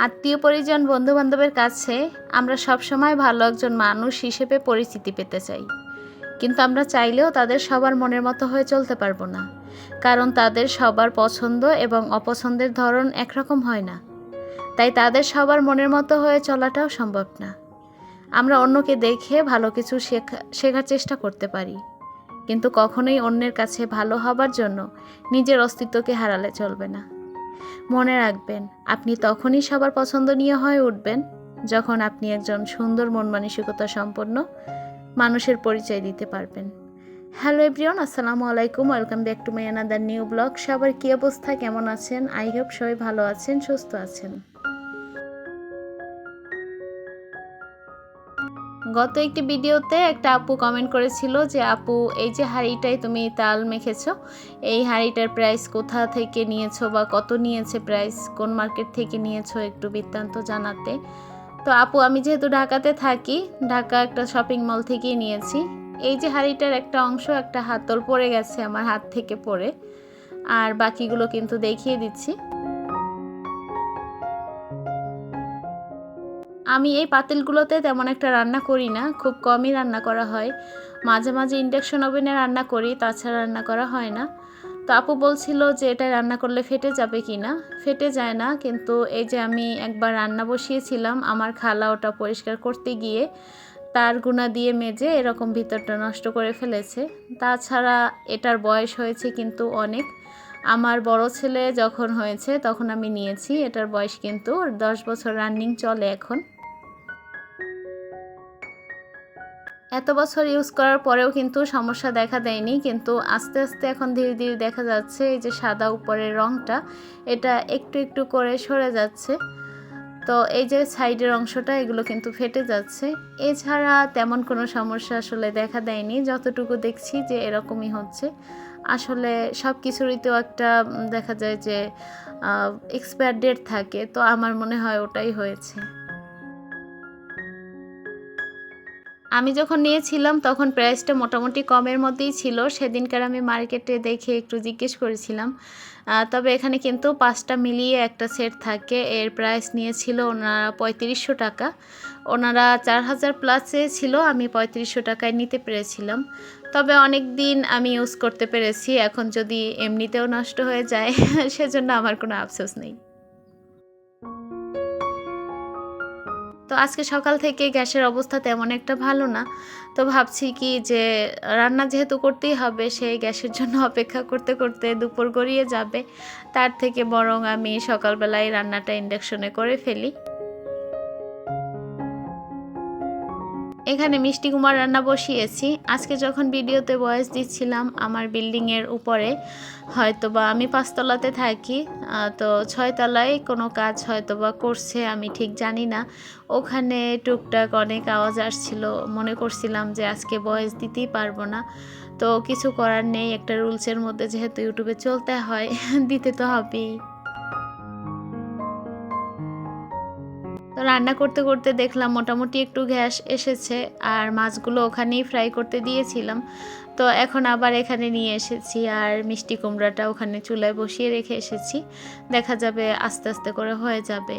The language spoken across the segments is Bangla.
আত্মীয় পরিজন বন্ধুবান্ধবের কাছে আমরা সবসময় ভালো একজন মানুষ হিসেবে পরিচিতি পেতে চাই, কিন্তু আমরা চাইলেও তাদের সবার মনের মতো হয়ে চলতে পারবো না, কারণ তাদের সবার পছন্দ এবং অপছন্দের ধরন একরকম হয় না। তাই তাদের সবার মনের মতো হয়ে চলাটাও সম্ভব না। আমরা অন্যকে দেখে ভালো কিছু শেখার চেষ্টা করতে পারি, কিন্তু কখনোই অন্যের কাছে ভালো হবার জন্য নিজের অস্তিত্বকে হারালে চলবে না। মনে রাখবেন, আপনি তখনই সবার পছন্দনীয় হয়ে উঠবেন যখন আপনি একজন সুন্দর মন মানসিকতা সম্পন্ন মানুষের পরিচয় দিতে পারবেন। হ্যালো এভরিওয়ান, আসসালামু আলাইকুম, welcome back to my another new blog. সবার কী অবস্থা, কেমন আছেন? আই হোপ সবাই ভালো আছেন, সুস্থ আছেন। গত একটি ভিডিওতে একটা আপু কমেন্ট করেছিল যে আপু, এই যে হাঁড়িটায় তুমি তাল মেখেছো, এই হাঁড়িটার প্রাইস কোথা থেকে নিয়েছো বা কত নিয়েছে প্রাইস, কোন মার্কেট থেকে নিয়েছো, একটু বৃত্তান্ত জানাতে। তো আপু, আমি যেহেতু ঢাকাতে থাকি, ঢাকা একটা শপিং মল থেকেই নিয়েছি। এই যে হাঁড়িটার একটা অংশ, একটা হাতল পড়ে গেছে আমার হাত থেকে পড়ে, আর বাকিগুলো কিন্তু দেখিয়ে দিচ্ছি। আমি এই পাতিলগুলোতে তেমন একটা রান্না করি না, খুব কমই রান্না করা হয়। মাঝে মাঝে ইন্ডাকশন ওভেনে রান্না করি, তাছাড়া রান্না করা হয় না। তো আপু বলছিল যে এটা রান্না করলে ফেটে যাবে কি না। ফেটে যায় না, কিন্তু এই যে আমি একবার রান্না বসিয়েছিলাম, আমার খালা ওটা পরিষ্কার করতে গিয়ে তার গুণা দিয়ে মেজে এরকম ভিতরটা নষ্ট করে ফেলেছে। তাছাড়া এটার বয়স হয়েছে কিন্তু অনেক। আমার বড় ছেলে যখন হয়েছে তখন আমি নিয়েছি, এটার বয়স কিন্তু 10 বছর রানিং চলে এখন। এত বছর ইউজ করার পরেও কিন্তু সমস্যা দেখা দেয়নি, কিন্তু আস্তে আস্তে এখন ধীরে ধীরে দেখা যাচ্ছে এই যে সাদা উপরের রঙটা, এটা একটু একটু করে সরে যাচ্ছে। তো এই যে সাইডের অংশটা, এগুলো কিন্তু ফেটে যাচ্ছে। এছাড়া তেমন কোনো সমস্যা আসলে দেখা দেয়নি, যতটুকু দেখছি যে এরকমই হচ্ছে। আসলে সব কিছুরই তো একটা দেখা যায় যে এক্সপায়ার ডেট থাকে, তো আমার মনে হয় ওটাই হয়েছে। আমি যখন নিয়েছিলাম তখন প্রাইসটা মোটামুটি কমের মধ্যেই ছিল। সেদিনকার আমি মার্কেটে দেখে একটু জিজ্ঞেস করেছিলাম। তবে এখানে কিন্তু 5টা মিলিয়ে একটা সেট থাকে। এর প্রাইস নিয়েছিল ওনারা 3500 টাকা। ওনারা 4000 প্লাস চেয়েছিল, আমি 3500 টাকায় নিতে পেরেছিলাম। তবে অনেক দিন আমি ইউজ করতে পেরেছি। এখন যদি এমনিতেও নষ্ট হয়ে যায় সেজন্য আমার কোনো আফসোস নেই। তো আজকে সকাল থেকে গ্যাসের অবস্থা তেমন একটা ভালো না। তো ভাবছি কি যে রান্না যেহেতু করতেই হবে, সেই গ্যাসের জন্য অপেক্ষা করতে করতে দুপুর গড়িয়ে যাবে। তার থেকে বরং আমি সকালবেলায় রান্নাটা ইন্ডাকশনে করে ফেলি। এখানে মিষ্টি কুমড়া রান্না বসিয়েছি। আজকে যখন ভিডিওতে ভয়েস দিচ্ছিলাম, আমার বিল্ডিংয়ের উপরে, হয়তোবা আমি 5তলাতে থাকি, তো 6তলায় কোনো কাজ হয়তোবা করছে, আমি ঠিক জানি না। ওখানে টুকটাক অনেক আওয়াজ আসছিল, মনে করছিলাম যে আজকে ভয়েস দিতেই পারবো না। তো কিছু করার নেই, একটা রুলসের মধ্যে যেহেতু ইউটিউবে চলতে হয় দিতে তো হবেই। তো রান্না করতে করতে দেখলাম মোটামুটি একটু গ্যাস এসেছে, আর মাছগুলো ওখানেই ফ্রাই করতে দিয়েছিলাম। তো এখন আবার এখানে নিয়ে এসেছি, আর মিষ্টি কুমড়াটা ওখানে চুলায় বসিয়ে রেখে এসেছি। দেখা যাবে আস্তে আস্তে করে হয়ে যাবে।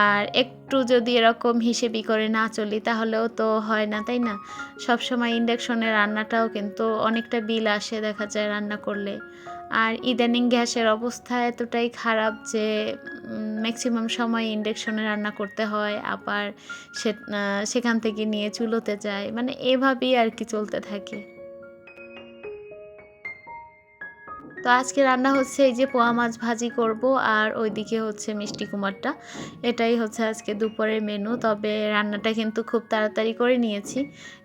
আর একটু যদি এরকম হিসেবি করে না চলি তাহলেও তো হয় না, তাই না? সবসময় ইন্ডাকশনের রান্নাটাও কিন্তু অনেকটা বিল আসে দেখা যায় রান্না করলে। আর ইদানিং গ্যাসের অবস্থা এতটাই খারাপ যে ম্যাক্সিমাম সময় ইন্ডাকশনে রান্না করতে হয়, আবার সেখান থেকে নিয়ে চুলোতে যায়, মানে এভাবেই আর কি চলতে থাকে। তো আজকে রান্না হচ্ছে এই যে পোয়া মাছ ভাজি করব, আর ওইদিকে হচ্ছে মিষ্টি কুমড়াটা। এটাই হচ্ছে আজকে দুপুরের মেনু। তবে রান্নাটা কিন্তু খুব তাড়াতাড়ি করে নিয়েছি,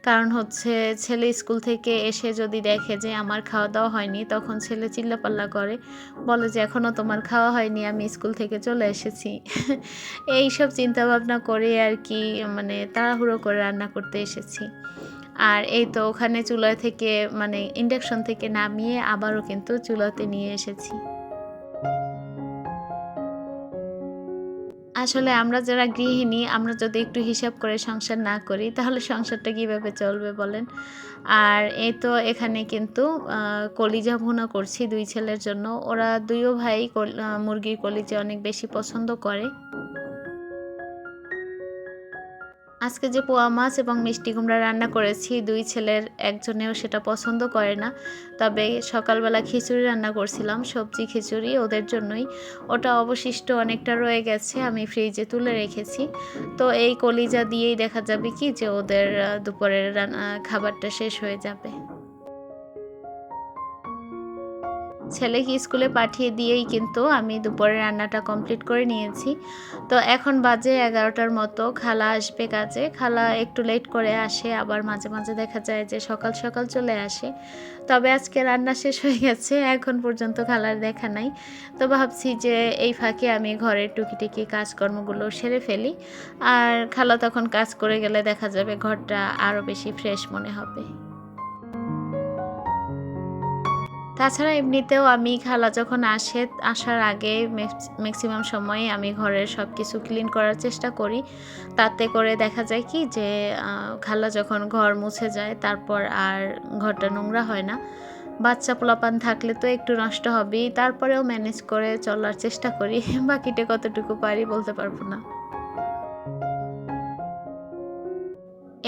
কারণ হচ্ছে ছেলে স্কুল থেকে এসে যদি দেখে যে আমার খাওয়া দাওয়া হয়নি, তখন ছেলে চিল্লাপাল্লা করে, বলে যে এখনও তোমার খাওয়া হয়নি, আমি স্কুল থেকে চলে এসেছি। এই সব চিন্তাভাবনা করে আর কি, মানে তাড়াহুড়ো করে রান্না করতে এসেছি। আর এই তো ওখানে চুলা থেকে, মানে ইন্ডাকশন থেকে নামিয়ে আবারও কিন্তু চুলাতে নিয়ে এসেছি। আসলে আমরা যারা গৃহিণী, আমরা যদি একটু হিসাব করে সংসার না করি তাহলে সংসারটা কিভাবে চলবে বলেন। আর এই তো এখানে কিন্তু কলিজা ভুনা করছি 2 ছেলের জন্য। ওরা দুইও ভাই মুরগির কলিজা অনেক বেশি পছন্দ করে। আজকে যে পোয়া মাছ এবং মিষ্টি কুমড়া রান্না করেছি, দুই ছেলের একজনেও সেটা পছন্দ করে না। তবে সকালবেলা খিচুড়ি রান্না করছিলাম, সবজি খিচুড়ি ওদের জন্যই। ওটা অবশিষ্ট অনেকটা রয়ে গেছে, আমি ফ্রিজে তুলে রেখেছি। তো এই কলিজা দিয়েই দেখা যাবে কি যে ওদের দুপুরের খাবারটা শেষ হয়ে যাবে। ছেলেকে স্কুলে পাঠিয়ে দিয়েই কিন্তু আমি দুপুরের রান্নাটা কমপ্লিট করে নিয়েছি। তো এখন বাজে 11টার মতো, খালা আসবে কাজে। খালা একটু লেট করে আসে, আবার মাঝে মাঝে দেখা যায় যে সকাল সকাল চলে আসে। তবে আজকে রান্না শেষ হয়ে গেছে, এখন পর্যন্ত খালার দেখা নাই। তো ভাবছি যে এই ফাঁকে আমি ঘরের টুকিটাকি কাজকর্মগুলো সেরে ফেলি, আর খালা তখন কাজ করে গেলে দেখা যাবে ঘরটা আরও বেশি ফ্রেশ মনে হবে। তাছাড়া এমনিতেও আমি খালা যখন আসার আগে ম্যাক্সিমাম সময় আমি ঘরের সব কিছু ক্লিন করার চেষ্টা করি। তাতে করে দেখা যায় কি যে খালা যখন ঘর মুছে যায় তারপর আর ঘরটা নোংরা হয় না। বাচ্চা পোলাপান থাকলে তো একটু নষ্ট হবেই, তারপরেও ম্যানেজ করে চলার চেষ্টা করি। বাকিটা কতটুকু পারি বলতে পারবো না।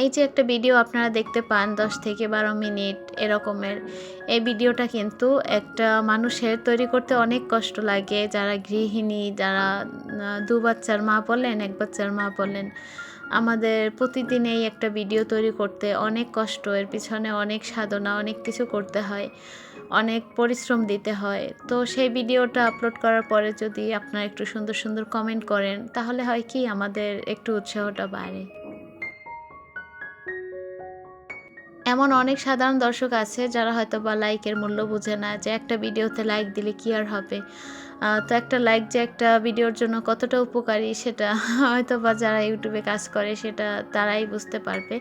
এই যে একটা ভিডিও আপনারা দেখতে পান 10 থেকে 12 মিনিট এরকমের, এই ভিডিওটা কিন্তু একটা মানুষের তৈরি করতে অনেক কষ্ট লাগে। যারা গৃহিণী, যারা 2 বাচ্চার মা বলেন, 1 বাচ্চার মা বলেন, আমাদের প্রতিদিন এই একটা ভিডিও তৈরি করতে অনেক কষ্ট, এর পিছনে অনেক সাধনা, অনেক কিছু করতে হয়, অনেক পরিশ্রম দিতে হয়। তো সেই ভিডিওটা আপলোড করার পরে যদি আপনারা একটু সুন্দর সুন্দর কমেন্ট করেন, তাহলে হয় কি আমাদের একটু উৎসাহটা বাড়ে। এমন অনেক সাধারণ দর্শক আছে যারা হয়তোবা লাইকের মূল্য বুঝে না, যে একটা ভিডিওতে লাইক দিলে কি আর হবে। তো একটা লাইক যে একটা ভিডিওর জন্য কতটা উপকারী সেটা হয়তোবা যারা ইউটিউবে কাজ করে সেটা তারাই বুঝতে পারবে।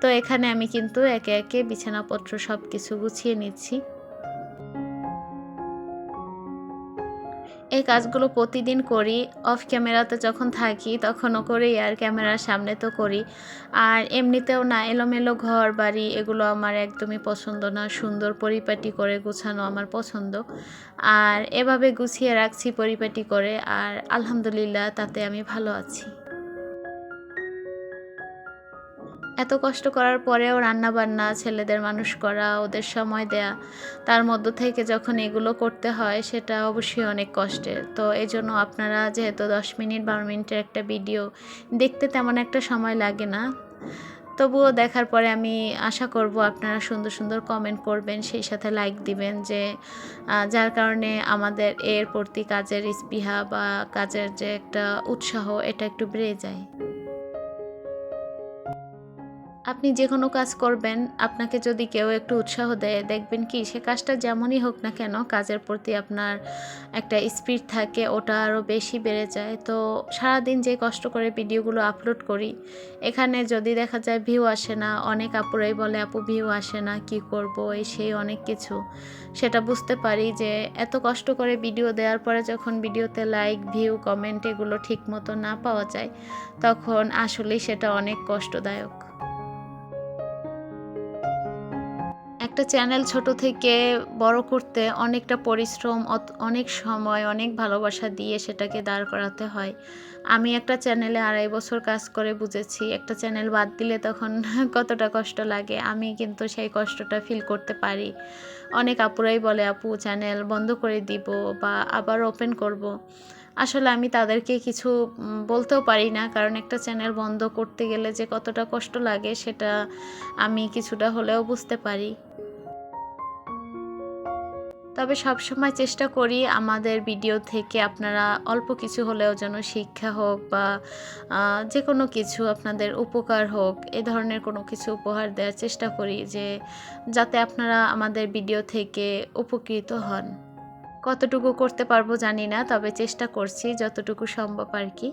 তো এখানে আমি কিন্তু একে একে বিছানাপত্র সব কিছু গুছিয়ে নিচ্ছি। এই কাজগুলো প্রতিদিন করি। অফ ক্যামেরাতে যখন থাকি তখনও করি, আর ক্যামেরার সামনে তো করি। আর এমনিতেও না, এলোমেলো ঘর বাড়ি এগুলো আমার একদমই পছন্দ না। সুন্দর পরিপাটি করে গোছানো আমার পছন্দ। আর এভাবে গুছিয়ে রাখছি পরিপাটি করে, আর আলহামদুলিল্লাহ তাতে আমি ভালো আছি। এত কষ্ট করার পরেও রান্নাবান্না, ছেলেদের মানুষ করা, ওদের সময় দেয়া, তার মধ্য থেকে যখন এগুলো করতে হয় সেটা অবশ্যই অনেক কষ্টের। তো এজন্য আপনারা যেহেতু 10 মিনিট 12 মিনিটের একটা ভিডিও দেখতে তেমন একটা সময় লাগে না, তবুও দেখার পরে আমি আশা করব আপনারা সুন্দর সুন্দর কমেন্ট করবেন, সেই সাথে লাইক দিবেন, যে যার কারণে আমাদের এর প্রতি কাজের স্পৃহা বা কাজের যে একটা উৎসাহ এটা একটু বেড়ে যায়। আপনি যেকোনো কাজ করবেন, আপনাকে যদি কেউ একটু উৎসাহ দেয়, দেখবেন কি সে কাজটা যেমনই হোক না কেন, কাজের প্রতি আপনার একটা স্পিড থাকে, ওটা আরও বেশি বেড়ে যায়। তো সারাদিন যে কষ্ট করে ভিডিওগুলো আপলোড করি, এখানে যদি দেখা যায় ভিউ আসে না, অনেক আপুরাই বলে আপু ভিউ আসে না, কি করব এই সেই অনেক কিছু, সেটা বুঝতে পারি যে এত কষ্ট করে ভিডিও দেওয়ার পরে যখন ভিডিওতে লাইক, ভিউ, কমেন্ট এগুলো ঠিক মতো না পাওয়া যায়, তখন আসলেই সেটা অনেক কষ্টদায়ক। একটা চ্যানেল ছোট থেকে বড় করতে অনেকটা পরিশ্রম, অনেক সময়, অনেক ভালোবাসা দিয়ে সেটাকে দাঁড় করাতে হয়। আমি একটা চ্যানেলে 2.5 বছর কাজ করে বুঝেছি একটা চ্যানেল বাদ দিলে তখন কতটা কষ্ট লাগে। আমি কিন্তু সেই কষ্টটা ফিল করতে পারি। অনেক আপুরাই বলে আপু চ্যানেল বন্ধ করে দিব বা আবার ওপেন করব। আসলে আমি তাদেরকে কিছু বলতেও পারি না, কারণ একটা চ্যানেল বন্ধ করতে গেলে যে কতটা কষ্ট লাগে সেটা আমি কিছুটা হলেও বুঝতে পারি। তবে সবসময় চেষ্টা করি আমাদের ভিডিও থেকে আপনারা অল্প কিছু হলেও যেন শিক্ষা হোক বা যে কোনো কিছু আপনাদের উপকার হোক, এ ধরনের কোনো কিছু উপহার দেওয়ার চেষ্টা করি, যে যাতে আপনারা আমাদের ভিডিও থেকে উপকৃত হন। কতটুকু করতে পারবো জানি না, তবে চেষ্টা করছি যতটুকু সম্ভব আর কি।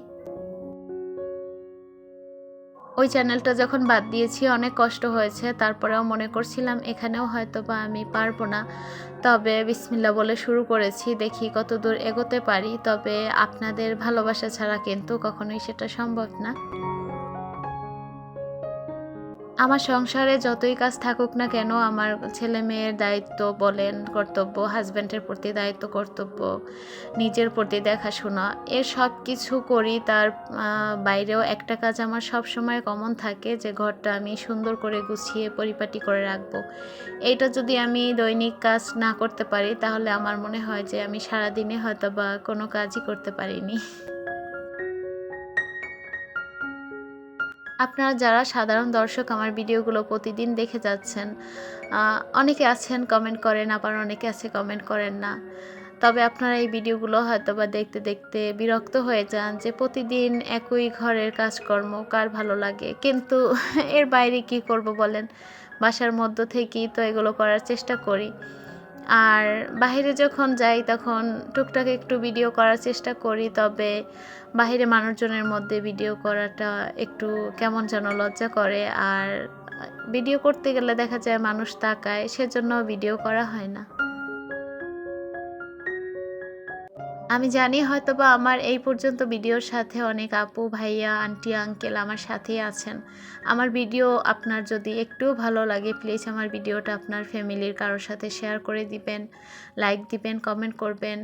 ওই চ্যানেলটা যখন বাদ দিয়েছি অনেক কষ্ট হয়েছে, তারপরেও মনে করছিলাম এখানেও হয়তোবা আমি পারবো না। তবে বিসমিল্লাহ বলে শুরু করেছি, দেখি কতদূর এগোতে পারি। তবে আপনাদের ভালোবাসা ছাড়া কিন্তু কখনোই সেটা সম্ভব না। আমার সংসারে যতই কাজ থাকুক না কেন, আমার ছেলে মেয়ের দায়িত্ব বলেন, কর্তব্য, হাজব্যান্ডের প্রতি দায়িত্ব, কর্তব্য, নিজের প্রতি দেখাশোনা, এর সব কিছু করি। তার বাইরেও একটা কাজ আমার সব সময় কমন থাকে, যে ঘরটা আমি সুন্দর করে গুছিয়ে পরিপাটি করে রাখবো। এইটা যদি আমি দৈনিক কাজ না করতে পারি, তাহলে আমার মনে হয় যে আমি সারাদিনে হয়তো বা কোনো কাজই করতে পারিনি। আপনারা যারা সাধারণ দর্শক আমার ভিডিওগুলো প্রতিদিন দেখে যাচ্ছেন, অনেকে আছেন কমেন্ট করেন, আবার অনেকে আছে কমেন্ট করেন না। তবে আপনারা এই ভিডিওগুলো হয়তো বা দেখতে দেখতে বিরক্ত হয়ে যান, যে প্রতিদিন একই ঘরের কাজকর্ম কার ভালো লাগে। কিন্তু এর বাইরে কি করব বলেন, বাসার মধ্য থেকেই তো এগুলো করার চেষ্টা করি। আর বাহিরে যখন যাই তখন টুকটাক একটু ভিডিও করার চেষ্টা করি, তবে বাহিরে মানুষজনের মধ্যে ভিডিও করাটা একটু কেমন যেন লজ্জা করে। আর ভিডিও করতে গেলে দেখা যায় মানুষ তাকায়, সেজন্য ভিডিও করা হয় না। আমি জানি হয়তোবা আমার এই পর্যন্ত ভিডিওর সাথে অনেক আপু, ভাইয়া, আন্টি, আঙ্কেল আমার সাথেই আছেন। আমার ভিডিও আপনার যদি একটুও ভালো লাগে, প্লিজ আমার ভিডিওটা আপনার ফ্যামিলির কারোর সাথে শেয়ার করে দিবেন, লাইক দিবেন, কমেন্ট করবেন।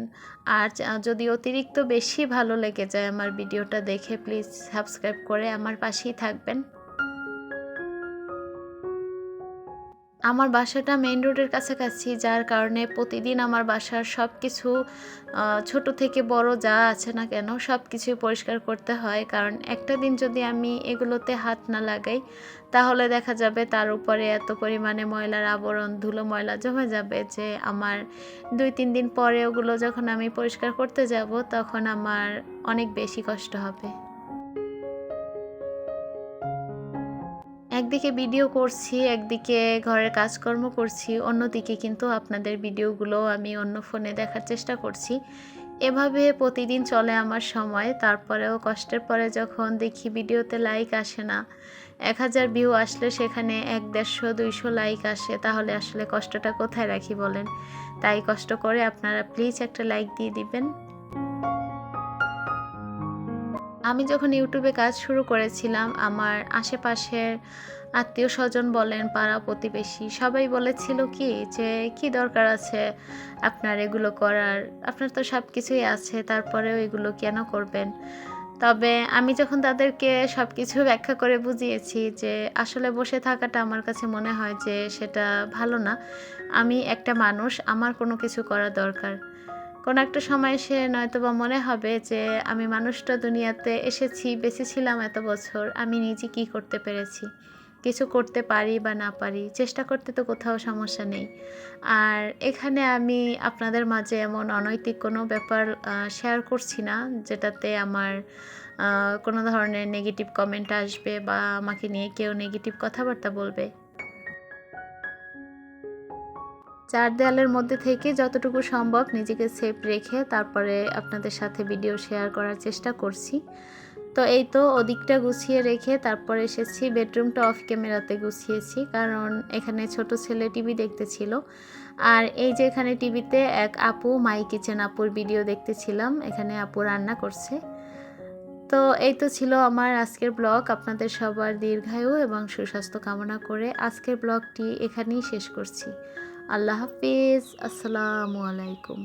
আর যদি অতিরিক্ত বেশি ভালো লেগে যায় আমার ভিডিওটা দেখে, প্লিজ সাবস্ক্রাইব করে আমার পাশেই থাকবেন। আমার বাসাটা মেইন রোডের কাছাকাছি, যার কারণে প্রতিদিন আমার বাসার সব কিছু, ছোট থেকে বড় যা আছে না কেন, সব কিছুই পরিষ্কার করতে হয়। কারণ একটা দিন যদি আমি এগুলোতে হাত না লাগাই, তাহলে দেখা যাবে তার উপরে এত পরিমাণে ময়লার আবরণ, ধুলো ময়লা জমে যাবে, যে আমার 2-3 দিন পরে ওগুলো যখন আমি পরিষ্কার করতে যাব, তখন আমার অনেক বেশি কষ্ট হবে। একদিকে ভিডিও করছি, একদিকে ঘরের কাজকর্ম করছি, অন্যদিকে কিন্তু আপনাদের ভিডিওগুলো আমি অন্য ফোনে দেখার চেষ্টা করছি। এভাবে প্রতিদিন চলে আমার সময়। তারপরেও কষ্টের পরে যখন দেখি ভিডিওতে লাইক আসে না, 1000 ভিউ আসলে সেখানে 100-150-200 লাইক আসে, তাহলে আসলে কষ্টটা কোথায় রাখি বলেন? তাই কষ্ট করে আপনারা প্লিজ একটা লাইক দিয়ে দিবেন। আমি যখন ইউটিউবে কাজ শুরু করেছিলাম, আমার আশেপাশের আত্মীয়স্বজন বলেন, পাড়া প্রতিবেশী সবাই বলেছিল কি, যে কি দরকার আছে আপনার এগুলো করার, আপনার তো সব কিছুই আছে, তারপরেও এগুলো কেন করবেন? তবে আমি যখন তাদেরকে সব কিছু ব্যাখ্যা করে বুঝিয়েছি যে আসলে বসে থাকাটা আমার কাছে মনে হয় যে সেটা ভালো না। আমি একটা মানুষ, আমার কোনো কিছু করা দরকার। কোনো একটা সময় এসে নয়তোবা মনে হবে যে আমি মানুষটা দুনিয়াতে এসেছি, বেঁচে ছিলাম এত বছর, আমি নিজে কি করতে পেরেছি, কিছু করতে পারি বা না পারি, চেষ্টা করতে তো কোথাও সমস্যা নেই। আর এখানে আমি আপনাদের মাঝে এমন অনৈতিক কোনো ব্যাপার শেয়ার করছি না, যেটাতে আমার কোনো ধরনের নেগেটিভ কমেন্ট আসবে বা আমাকে নিয়ে কেউ নেগেটিভ কথাবার্তা বলবে। চার দেয়ালের মধ্যে থেকে যতটুকু সম্ভব নিজেকে সেফ রেখে তারপরে আপনাদের সাথে ভিডিও শেয়ার করার চেষ্টা করছি। তো এই তো ওদিকটা গুছিয়ে রেখে তারপরে এসেছি, বেডরুমটা অফ ক্যামেরাতে গুছিয়েছি, কারণ এখানে ছোট ছেলে টিভি দেখতেছিল। আর এই যে এখানে টিভিতে এক আপু, মাই কিচেন আপুর ভিডিও দেখতেছিলাম, এখানে আপু রান্না করছে। তো এই তো ছিল আমার আজকের ব্লগ। আপনাদের সবার দীর্ঘায়ু এবং সুস্বাস্থ্য কামনা করে আজকের ব্লগটি এখানেই শেষ করছি। আল্লাহ হাফিজ, আসসালামু আলাইকুম।